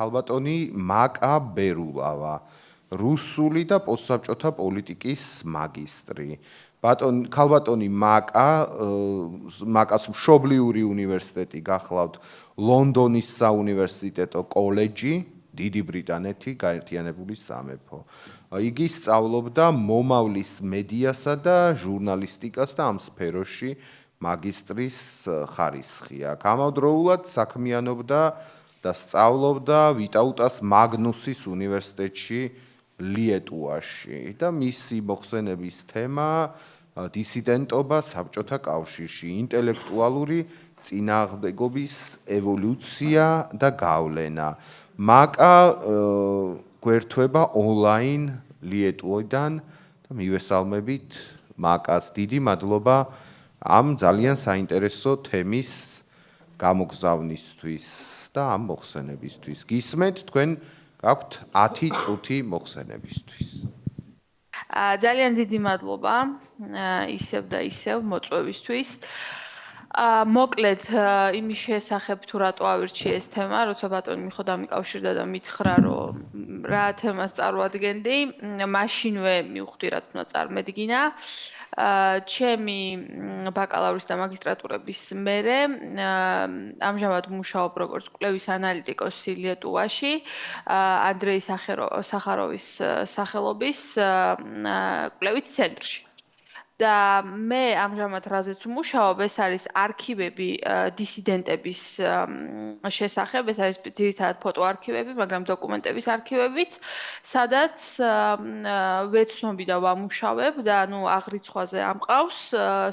ქალბატონი მაკა ბერულავა, რუსული და პოსტსაბჭოთა პოლიტიკის მაგისტრი. ქალბატონი მაკას მშობლიური უნივერსიტეტი გახლავთ ლონდონის საუნივერსიტეტო კოლეჯი, დიდი ბრიტანეთი, გაერთიანებული სამეფო. იგი სწავლობდა მომავლის მედიასა და ჟურნალისტიკას და ამ სფეროში მაგისტრის ხარისხი აქვს. ამავდროულად საქმიანობდა და სწავლობდა ვიტაუტას მაგნუსის უნივერსიტეტში ლიეტუაში და მისი მოხსენების თემა დისიდენტობა საბჭოთა კავშირში, ინტელექტუალური წინააღმდეგობის ევოლუცია და გავლენა. მაკა გვერდება ონლაინ ლიეტუიდან და მივესალმებით მაკას. დიდი მადლობა ამ ძალიან საინტერესო თემის გამოგზავნისთვის და ამ მოხსენებისთვის. გისმენთ თქვენ გაქვთ 10 წუთი მოხსენებისთვის. ძალიან დიდი მადლობა ისევ და ისევ მოწვევისთვის. მოკლედ იმის შესახებ თუ რატო ავირჩიე ეს თემა, როცა ბატონი მიხო დამიკავშირდა და მითხრა, რომ რა თემას წარმოადგენდი, მაშინვე მივხვდი რა თქმა წარმოედგინა. ჩემი ბაკალავრის და მაგისტრატურების მერე ამჟამად მუშაობ როგორც კვლევის ანალიტიკოსი ლიეტუაში, ანდრეი სახაროვის სახელობის კვლევით ცენტრში. და მე ამჟამად რაზეც ვმუშაობ, ეს არის არქივები დისიდენტების შესახებ, ეს არის ძირითადად ფოტოარქივები, მაგრამ დოკუმენტების არქივებიც, სადაც ვეცნობი და ვამუშავებ და აღრიცხვაზე ამყავს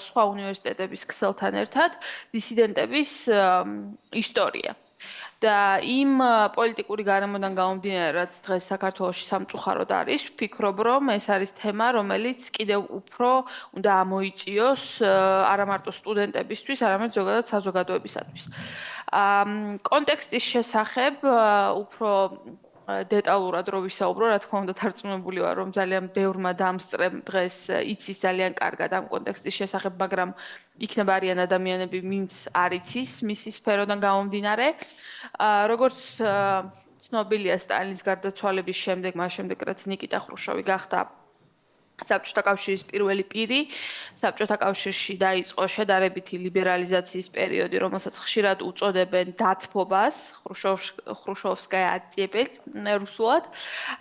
სხვა უნივერსიტეტების ქსელთან ერთად დისიდენტების ისტორია. და იმ პოლიტიკური გარემოდან გამომდინარე, რაც დღეს საქართველოში სამწუხაროდ არის, ვფიქრობ, რომ ეს არის თემა, რომელიც კიდევ უფრო უნდა ამოიწიოს არა მარტო სტუდენტებისთვის, არამედ ზოგადად საზოგადოებისათვის. კონტექსტის შესახებ უფრო დეტალურად რო ვისაუბრო, რა თქმა უნდა, დარწმუნებული ვარ, რომ ძალიან ბევრმა დამსწრემ დღეს იცის ძალიან კარგად ამ კონტექსტის შესახებ, მაგრამ იქნება არიან ადამიანები, ვინც არ იცის მისი სფეროდან გამომდინარე. როგორც ცნობილია, სტალინის გარდაცვალების შემდეგ, მას შემდეგ რაც ნიკიტა ხრუშოვი გახდა საბჭოთა კავშირის პირველი პირი, საბჭოთა კავშირში დაიწყო შედარებითი ლიბერალიზაციის პერიოდი, რომელსაც ხშირად უწოდებენ დათბობას, ხრუშოვსკაია ატტიეპელი რუსულად,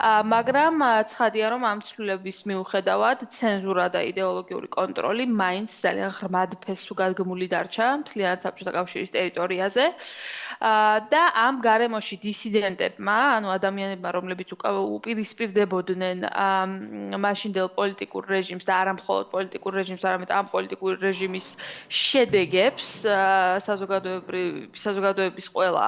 მაგრამ ცხადია, რომ ამ ცვლილების მიუხედავად ცენზურა და იდეოლოგიური კონტროლი მაინც ძალიან ღრმად ფესვგადგმული დარჩა მთლიანად საბჭოთა კავშირის ტერიტორიაზე. და ამ გარემოში დისიდენტებმა, ადამიანებმა, რომლებიც უპირისპირდებოდნენ მაშინდელ პოლიტიკურ რეჟიმს და არა მხოლოდ პოლიტიკურ რეჟიმს, არამედ ამ პოლიტიკური რეჟიმის შედეგებს საზოგადოების ყველა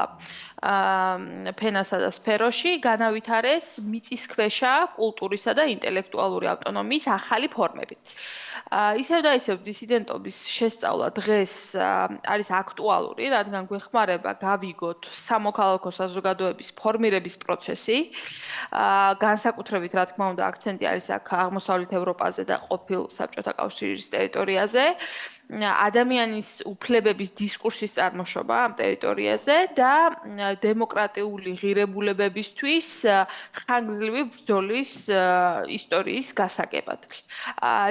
ფენასა და სფეროში განავითარეს მიწისქვეშა კულტურისა და ინტელექტუალური ავტონომიის ახალი ფორმები. ისევ და ისევ დისიდენტობის შესწავლა დღეს არის აქტუალური, რადგან გვეხმარება გავიგოთ სამოქალაქო საზოგადოების ფორმირების პროცესი. განსაკუთრებით, რა თქმა უნდა, აქცენტი არის აქ აღმოსავლეთ ევროპაზე და ყოფილ საბჭოთა კავშირის ტერიტორიაზე. ადამიანის უფლებების დისკურსის წარმოშობა ამ ტერიტორიაზე და დემოკრატიული ღირებულებებისთვის ხანგრძლივი ბრძოლის ისტორიის გასაგებად.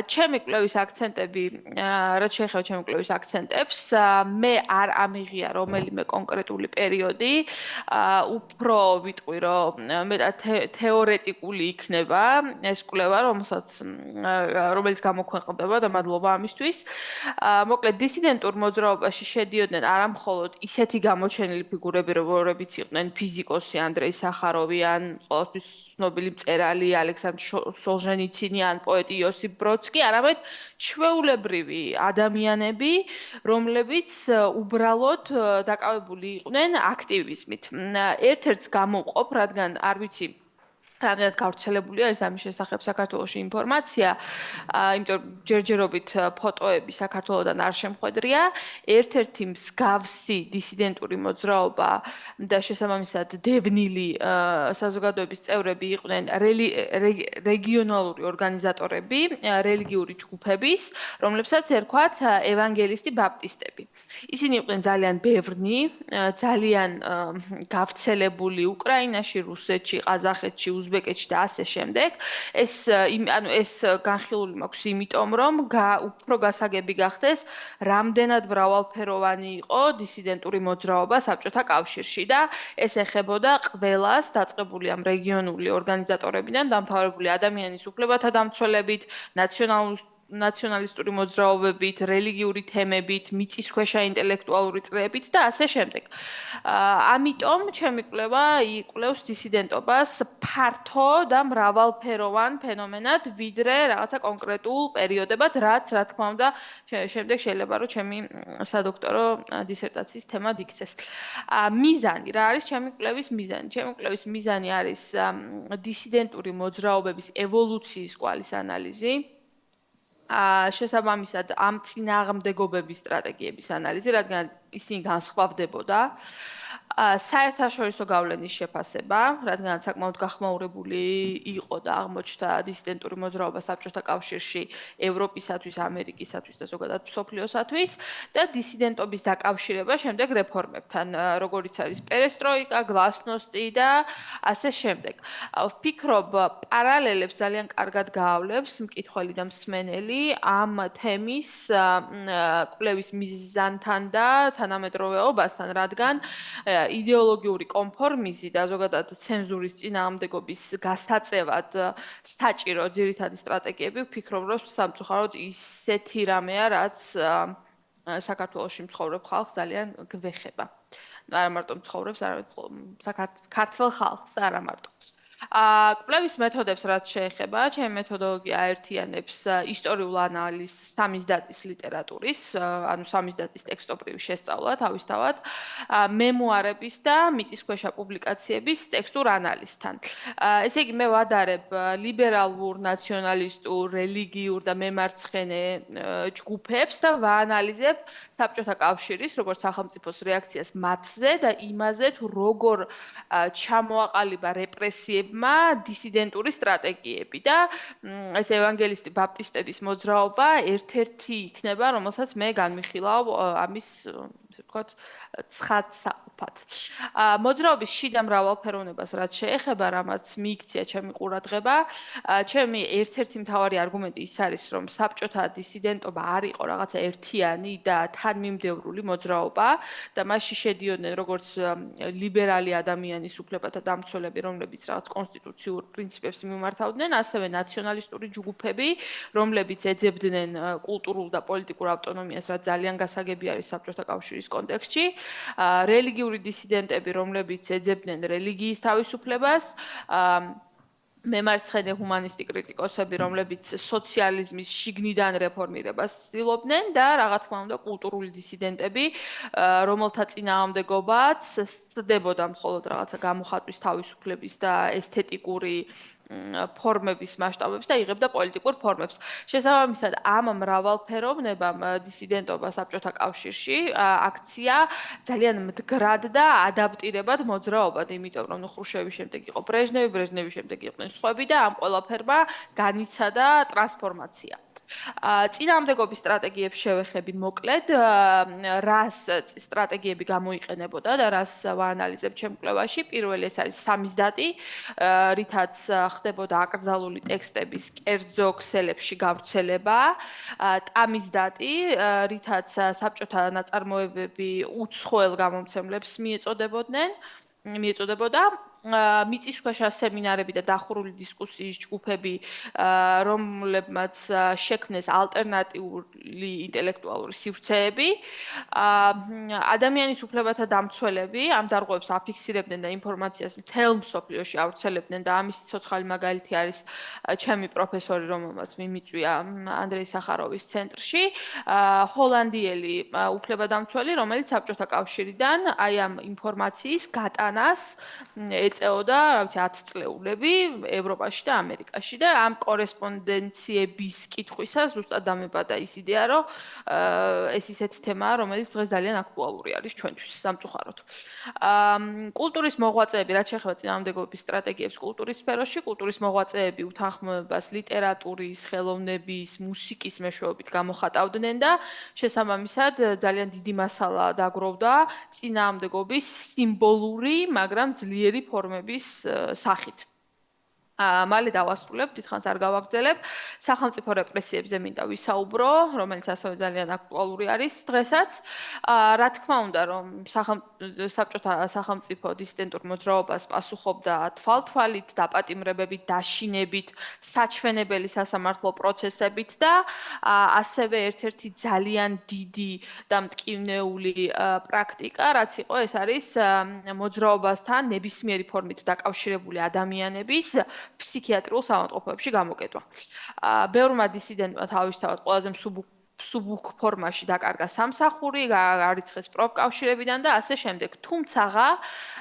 ჩემი კვლევის აქცენტები, რაც შეეხება ჩემი კვლევის აქცენტებს, მე არ ამიღია რომელიმე კონკრეტული პერიოდი, უფრო ვიტყვი, რომ მეტად თეორეტიკული იქნება ეს კვლევა, რომელიც გამოქვეყნდება და მადლობა ამისთვის. მოკლედ, დისიდენტურ მოძრაობაში შედიოდნენ არა მხოლოდ ისეთი გამოჩენილი ფიგურები, როგორებიც იყვნენ ფიზიკოსი ანდრეი სახაროვი ან ყოველთვის ცნობილი მწერალი ალექსანდრ სოლჟენიცინი ან პოეტი იოსიფ ბროდსკი, არამედ ჩვეულებრივი ადამიანები, რომლებიც უბრალოდ დაკავებული იყვნენ აქტივიზმით. ერთ-ერთს გამოვყოფ, რადგან არ ვიცი რამდენად გავრცელებული არის ამის შესახებ საქართველოში ინფორმაცია, იმიტომ ჯერჯერობით ფოტოები საქართველოდან არ შემხვედრია. ერთ-ერთი მსგავსი დისიდენტური მოძრაობა და შესაბამისად დევნილი საზოგადოების წევრები იყვნენ რეგიონალური ორგანიზატორები, რელიგიური ჯგუფების, რომლებსაც ერქვათ ევანგელისტი ბაპტისტები. ისინი იყვნენ ძალიან ბევრნი, ძალიან გავრცელებული უკრაინაში, რუსეთში, ყაზახეთში, უზბეკეთში და ასე შემდეგ. ეს განხილული მაქვს იმიტომ, რომ უფრო გასაგები გახდეს, რამდენად მრავალფეროვანი იყო დისიდენტური მოძრაობა საბჭოთა კავშირში და ეს ეხებოდა ყველას, დაწყებული ამ რეგიონული ორგანიზატორებიდან, დამთავრებული ადამიანის უფლებათა დამცველებით, ნაციონალისტური მოძრაობებით, რელიგიური თემებით, მიწისქვეშა ინტელექტუალური წრეებით და ასე შემდეგ. ამიტომ ჩემი კვლევა იკვლევს დისიდენტობას ფართო და მრავალფეროვან ფენომენად, ვიდრე რაღაცა კონკრეტულ პერიოდებად, რაც რა თქმა უნდა შემდეგ შეიძლება რომ ჩემი სადოქტორო დისერტაციის თემად იქცეს. მიზანი, რა არის ჩემი კვლევის მიზანი? ჩემი კვლევის მიზანი არის დისიდენტური მოძრაობების ევოლუციის კვალის ანალიზი. შესაბამისად ამ წინააღმდეგობების სტრატეგიების ანალიზი, რადგან ისინი განსხვავდებოდა. საერთაშორისო გავლენის შეფასება, რადგან საკმაოდ გახმაურებული იყო და აღმოჩნდა დისიდენტური მოძრაობა საბჭოთა კავშირში ევროპისათვის, ამერიკისათვის და ზოგადად მსოფლიოსათვის და დისიდენტობის დაკავშირება შემდეგ რეფორმებთან, როგორიც არის პერესტროიკა, გლასნოსტი და ასე შემდეგ. ვფიქრობ, პარალელებს ძალიან კარგად გაავლებს მკითხველი და მსმენელი ამ თემის კვლევის მიზანთან და თანამედროვეობასთან, რადგან იდეოლოგიური კონფორმიზმი და ზოგადად ცენზურის წინააღმდეგობის გასაწევად საჭირო ძირითადი სტრატეგიები ვფიქრობ, რომ სამწუხაროდ ისეთი რამეა, რაც საქართველოში მცხოვრებ ხალხს ძალიან გვეხება. არა მარტო მცხოვრებს, არამედ ქართველ ხალხს და არა მარტო. კვლევის მეთოდებს რაც შეეხება, ჩემი მეთოდოლოგია აერთიანებს ისტორიულ ანალიზს სამიზდატის ლიტერატურის, ანუ სამიზდატის ტექსტობრივი შესწავლა თავისთავად, მემუარების და მიწისქვეშა პუბლიკაციების ტექსტურ ანალიზთან. ესე იგი, მე ვადარებ ლიბერალურ, ნაციონალისტურ, რელიგიურ და მემარცხენე ჯგუფებს და ვაანალიზებ საბჭოთა კავშირის, როგორც სახელმწიფოს რეაქციას მათზე და იმაზე, თუ როგორ ჩამოაყალიბა რეპრესიებმა დისიდენტური სტრატეგიები და ეს ევანგელისტი ბაპტისტების მოძრაობა ერთ-ერთი იქნება, რომელსაც მე განვიხილავ ამის, ასე ვთქვათ, ცხადსაყოფად. მოძრაობის შიდა მრავალფეროვნებას რაც შეეხება, რამაც მიიქცია ჩემი ყურადღება, ჩემი ერთ-ერთი მთავარი არგუმენტი ის არის, რომ საბჭოთა დისიდენტობა არ იყო რაღაცა ერთიანი და თანმიმდევრული მოძრაობა და მასში შედიოდნენ როგორც ლიბერალი ადამიანის უფლებათა დამცველები, რომლებიც რაღაც კონსტიტუციურ პრინციპებს მიმართავდნენ, ასევე ნაციონალისტური ჯგუფები, რომლებიც ეძებდნენ კულტურულ და პოლიტიკურ ავტონომიას, რაც ძალიან გასაგები არის საბჭოთა კავშირის კონტექსტში, რელიგიური დისიდენტები, რომლებიც ეძებდნენ რელიგიის თავისუფლებას, მემარცხენე ჰუმანისტი კრიტიკოსები, რომლებიც სოციალიზმის შიგნიდან რეფორმირებას ცდილობდნენ და რა თქმა უნდა კულტურული დისიდენტები, რომელთა წინააღმდეგობაც სცდებოდა მხოლოდ რაღაცა გამოხატვის თავისუფლების და ესთეტიკური ფორმების მასშტაბებს და იღებდა პოლიტიკურ ფორმებს. შესაბამისად, ამ მრავალფეროვნებამ დისიდენტობა საბჭოთა კავშირში აქცია ძალიან მდგრად და ადაპტირებად მოძრაობად, იმიტომ რომ ხრუშჩოვის შემდეგ იყო ბრეჟნევის შემდეგ იყვნენ სხვები და ამ ყველაფერმა განიცადა ტრანსფორმაცია. წინააღმდეგობის სტრატეგიებს შევეხები მოკლედ, რას სტრატეგიები გამოიყენებოდა და რას ვაანალიზებ ჩემ კვლევაში. პირველი ეს არის სამიზდატი, რითაც ხდებოდა აკრძალული ტექსტების კერძო ქსელებში გავრცელება, ტამიზდატი, რითაც საბჭოთა ნაწარმოებები უცხოელ გამომცემლებს მიეწოდებოდა, მიწისქვეშა სემინარები და დახურული დისკუსიის ჯგუფები, რომლებმაც შექმნეს ალტერნატიული ინტელექტუალური სივრცეები, ადამიანის უფლებათა დამცველები ამ დარღვევებს აფიქსირებდნენ და ინფორმაციას მთელ მსოფლიოში ავრცელებდნენ და ამის ცოცხალი მაგალითი არის ჩემი პროფესორი, რომელმაც მიმიწვია ანდრეი სახაროვის ცენტრში, ჰოლანდიელი უფლებადამცველი, რომელიც საბჭოთა კავშირიდან აი ამ ინფორმაციის გატანას ეწეოდა, რა ვიცი, 10 წლეულები ევროპაში და ამერიკაში და ამ კორესპონდენციების კითხვისას ზუსტად დამებადა ის იდეა, რომ ეს ისეთი თემაა, რომელიც დღეს ძალიან აქტუალური არის ჩვენთვის სამწუხაროდ. კულტურის მოღვაწეები, რაც შეეხება წინააღმდეგობის სტრატეგიებს კულტურის სფეროში, კულტურის მოღვაწეები უთანხმოებას ლიტერატურის, ხელოვნების, მუსიკის მეშვეობით გამოხატავდნენ და შესაბამისად ძალიან დიდი მასალა დაგროვდა წინააღმდეგობის სიმბოლური, მაგრამ ძლიერი ფორმების სახით. მალე დავასრულებ, დიდხანს არ გავაგრძელებ. სახელმწიფო რეპრესიებზე მინდა ვისაუბრო, რომელიც ასევე ძალიან აქტუალური არის დღესაც. რა თქმა უნდა, რომ საბჭოთა სახელმწიფო დისიდენტურ მოძრაობას პასუხობდა თვალთვალით, დაპატიმრებებით, დაშინებით, საჩვენებელი სასამართლო პროცესებით და ასევე ერთ-ერთი ძალიან დიდი და მტკივნეული პრაქტიკა, რაც იყო, ეს არის მოძრაობასთან ნებისმიერი ფორმით დაკავშირებული ადამიანების ფსიქიატრიულ საავადმყოფოებში გამოკეტვა. ბევრმა დისიდენტმა თავისთავად ყველაზე მსუბუქ ფორმაში დაკარგა სამსახური, გარიცხეს პროფკავშირებიდან და ასე შემდეგ. თუმცა,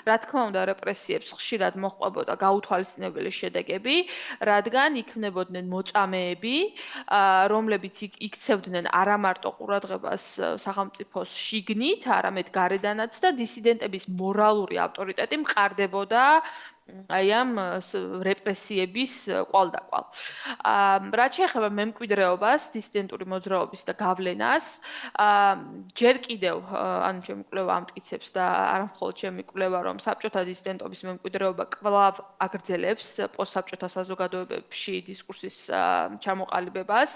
რა თქმა უნდა, რეპრესიებს ხშირად მოჰყვებოდა გაუთვალისწინებელი შედეგები, რადგან იქმნებოდნენ მოწამეები, რომლებიც იქცევდნენ არა მარტო ყურადღებას სახელმწიფოს შიგნით, არამედ გარედანაც და დისიდენტების მორალური ავტორიტეტი მყარდებოდა აი ამ რეპრესიების კვალდაკვალ. რაც შეეხება მემკვიდრეობას, დისიდენტური მოძრაობის და გავლენას, ჯერ კიდევ, ანუ ჩემი კვლევა ამტკიცებს და არა მხოლოდ ჩემი კვლევა, რომ საბჭოთა დისიდენტობის მემკვიდრეობა კვლავ აგრძელებს პოსტსაბჭოთა საზოგადოებებში დისკურსის ჩამოყალიბებას,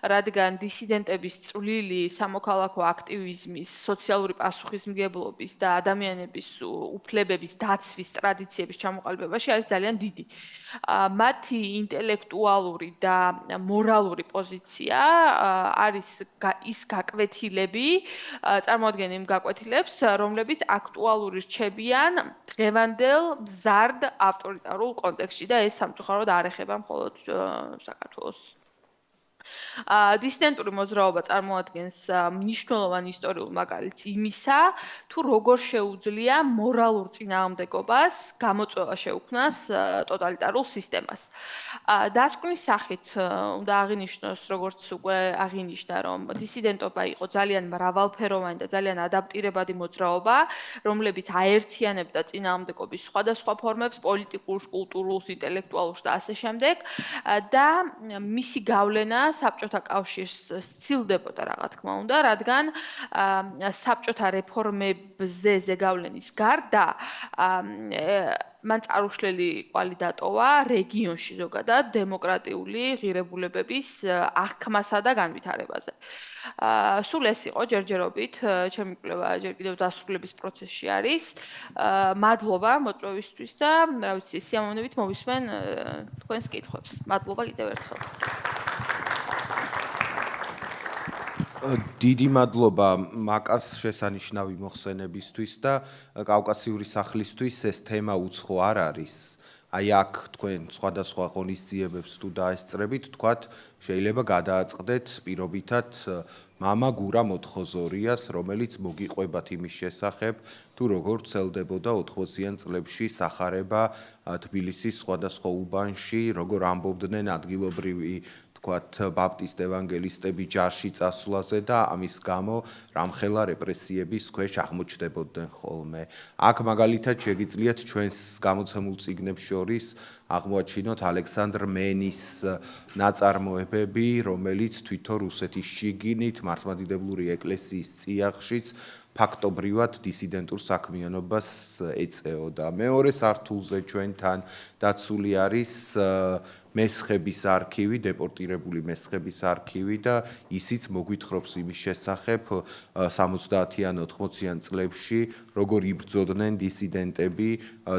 რადგან დისიდენტების წვლილი სამოქალაქო აქტივიზმის, სოციალური პასუხისმგებლობის და ადამიანების უფლებების დაცვის ტრადიციების ჩამოყალიბებაში არის ძალიან დიდი. მათი ინტელექტუალური და მორალური პოზიცია არის ის გაკვეთილები, წარმოადგენენ იმ გაკვეთილებს, რომლებიც აქტუალური რჩებიან დღევანდელ მზარდ ავტორიტარულ კონტექსტში და ეს სამწუხაროდ არ ეხება მხოლოდ საქართველოს. დისიდენტური მოძრაობა წარმოადგენს მნიშვნელოვან ისტორიულ მაგალითს იმისა, თუ როგორ შეუძლია მორალურ წინააღმდეგობას გამოწვევა შეუქმნას ტოტალიტარულ სისტემას. დასკვნის სახით უნდა აღინიშნოს, როგორც უკვე აღინიშნა, რომ დისიდენტობა იყო ძალიან მრავალფეროვანი და ძალიან ადაპტირებადი მოძრაობა, რომლებიც აერთიანებდა წინააღმდეგობის სხვადასხვა ფორმებს, პოლიტიკურს, კულტურულს, ინტელექტუალურს და ასე შემდეგ და მისი გავლენა საბჭოთა კავშირს სცილდებოდა რა თქმა უნდა, რადგან საბჭოთა რეფორმებზე ზეგავლენის გარდა მან წარუშლელი კვალი დატოვა რეგიონში ზოგადად დემოკრატიული ღირებულებების აღქმასა და განვითარებაზე. სულ ეს იყო ჯერჯერობით, ჩემი კვლევა ჯერ კიდევ დასრულების პროცესში არის. მადლობა მოწვევისთვის და რა ვიცი, სიამოვნებით მოვისმენ თქვენს კითხვებს. მადლობა კიდევ ერთხელ. დიდი მადლობა მაკას შესანიშნავი მოხსენებისთვის და კავკასიური სახლისთვის ეს თემა უცხო არ არის. აი აქ თქვენ სხვადასხვა ღონისძიებებს თუ დაესწრებით, თქვათ, შეიძლება გადააწყდეთ პირობითად მამა გურა მოთხოზორიას, რომელიც მოგიყვებათ იმის შესახებ, თუ როგორ ვრცელდებოდა 80-იან წლებში სახარება თბილისის სხვადასხვა უბანში, როგორ ამბობდნენ ადგილობრივი თქვათ ბაპტისტ ევანგელისტები ჯარში წასვლაზე და ამის გამო რამხელა რეპრესიების ქვეშ აღმოჩნდებოდნენ ხოლმე. აქ მაგალითად შეგიძლიათ ჩვენს გამოცემულ წიგნებს შორის აღმოაჩინოთ ალექსანდრ მენის ნაწარმოებები, რომელიც თვითონ რუსეთის შიგნით მართლმადიდებლური ეკლესიის წიაღშიც ფაქტობრივად დისიდენტურ საქმიანობას ეწეოდა. მეორე სართულზე ჩვენთან დაცული არის მესხების არქივი, დეპორტირებული მესხების არქივი და ისიც მოგვითხრობს იმის შესახებ 70-იან 80-იან წლებში, როგორ იბრძოდნენ დისიდენტები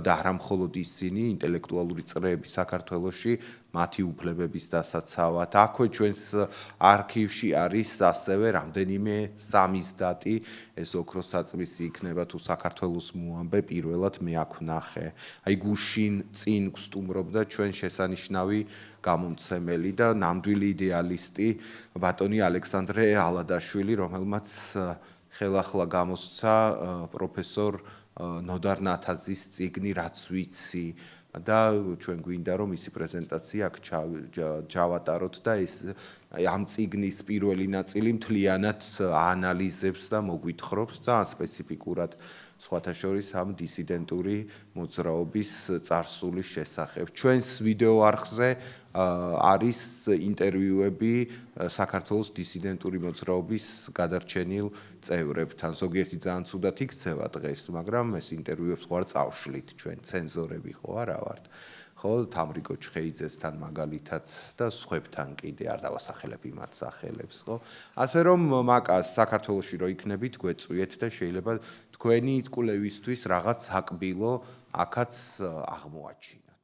და არა მხოლოდ ისინი, ინტელექტუალური წრეები საქართველოში მათი უფლებების დასაცავად. აქვე ჩვენს არქივში არის ასევე რამდენიმე სამიზდატი, ეს ოქროს საწმისი იქნება თუ საქართველოს მოამბე, პირველად მე აქ ვნახე. აი გუშინ წინ გსტუმრობდა ჩვენ შესანიშნავი გამომცემელი და ნამდვილი იდეალისტი ბატონი ალექსანდრე ალადაშვილი, რომელმაც ხელახლა გამოსცა პროფესორ ნოდარ ნათაძის წიგნი რაც ვიცი და ჩვენ გვინდა რომ ისი პრეზენტაცია აქ ჩავატაროთ და ეს ამ წიგნის პირველი ნაწილი მთლიანად აანალიზებს და მოგვითხრობს ძალიან სპეციფიკურად სხვათა შორის ამ დისიდენტური მოძრაობის წარსულის შესახებ. ჩვენს ვიდეო არხზე არის ინტერვიუები საქართველოს დისიდენტური მოძრაობის გადარჩენილ წევრებთან. ზოგიერთი ძალიან ცუდად იქცევა დღეს, მაგრამ ეს ინტერვიუებს ხوار წავშლით ჩვენ ცენზორები ხო არა ვართ. ხო, თამრიკო ჩხეიძესთან მაგალითად და სხვებთან კიდე არ დავასახელებ იმათ სახელებს, ხო? ასე რომ მაკას საქართველოში რო იქნებით, გვეწვიეთ და შეიძლება თქვენი კვლევისთვის რაღაც საკბილო აქაც აღმოაჩინოთ.